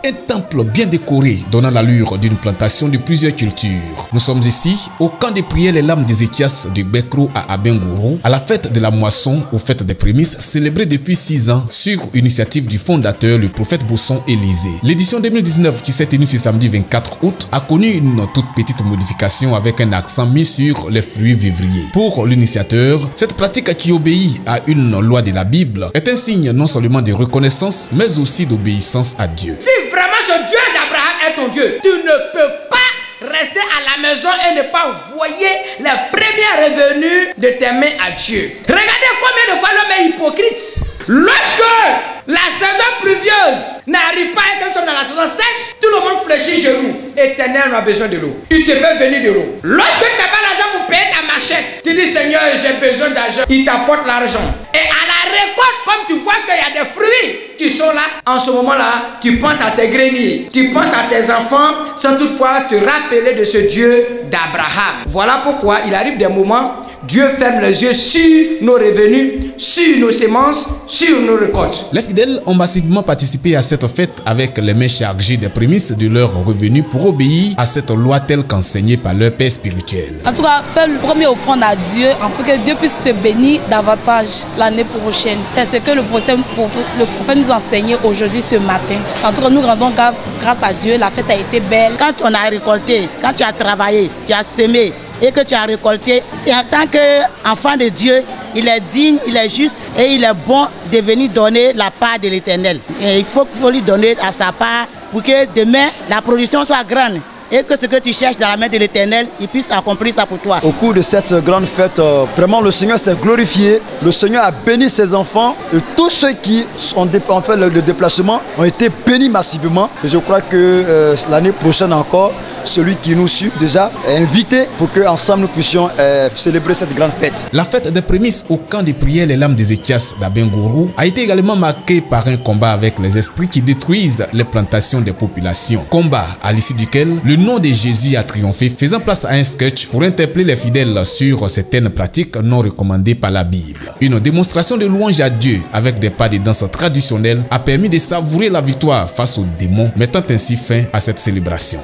Un temple bien décoré donnant l'allure d'une plantation de plusieurs cultures. Nous sommes ici au camp de prière Les Lames d'Ézéchias de Bekro à Abengourou, à la fête de la moisson, aux fêtes des prémices célébrées depuis 6 ans sur initiative du fondateur, le prophète Bosson Élisée. L'édition 2019 qui s'est tenue ce samedi 24 août a connu une toute petite modification avec un accent mis sur les fruits vivriers. Pour l'initiateur, cette pratique qui obéit à une loi de la Bible est un signe non seulement de reconnaissance mais aussi d'obéissance à Dieu. Vraiment, ce Dieu d'Abraham est ton Dieu. Tu ne peux pas rester à la maison et ne pas envoyer les premiers revenus de tes mains à Dieu. Regardez combien de fois l'homme est hypocrite. Lorsque la saison pluvieuse n'arrive pas et que nous sommes dans la saison sèche, tout le monde fléchit genoux. Éternel, on a besoin de l'eau. Il te fait venir de l'eau. Lorsque tu n'as pas l'argent pour payer ta machette, tu dis Seigneur, j'ai besoin d'argent. Il t'apporte l'argent. Et à la récolte, comme tu vois qu'il y a des fruits qui sont là, en ce moment-là, tu penses à tes greniers, tu penses à tes enfants, sans toutefois te rappeler de ce Dieu d'Abraham. Voilà pourquoi il arrive des moments, Dieu ferme les yeux sur nos revenus, sur nos semences, sur nos récoltes. Les fidèles ont massivement participé à cette fête avec les mains chargées des prémices de leurs revenus pour obéir à cette loi telle qu'enseignée par leur père spirituel. En tout cas, faire le premier offrande à Dieu, afin que Dieu puisse te bénir davantage l'année prochaine. C'est ce que le prophète nous enseignait aujourd'hui, ce matin. En tout cas, nous rendons grâce à Dieu, la fête a été belle. Quand on a récolté, quand tu as travaillé, tu as semé, et que tu as récolté, et en tant qu'enfant de Dieu, il est digne, il est juste et il est bon de venir donner la part de l'Éternel. Il faut lui donner à sa part pour que demain la production soit grande et que ce que tu cherches dans la main de l'Éternel, il puisse accomplir ça pour toi. Au cours de cette grande fête, vraiment le Seigneur s'est glorifié, le Seigneur a béni ses enfants et tous ceux qui ont fait le déplacement ont été bénis massivement. Et je crois que l'année prochaine encore, celui qui nous suit déjà est invité pour qu'ensemble nous puissions célébrer cette grande fête. La fête des prémices au camp de prière Les Lames d'Ézéchias d'Abengourou a été également marquée par un combat avec les esprits qui détruisent les plantations des populations. Combat à l'issue duquel le nom de Jésus a triomphé, faisant place à un sketch pour interpeller les fidèles sur certaines pratiques non recommandées par la Bible. Une démonstration de louange à Dieu avec des pas de danse traditionnelles a permis de savourer la victoire face aux démons, mettant ainsi fin à cette célébration.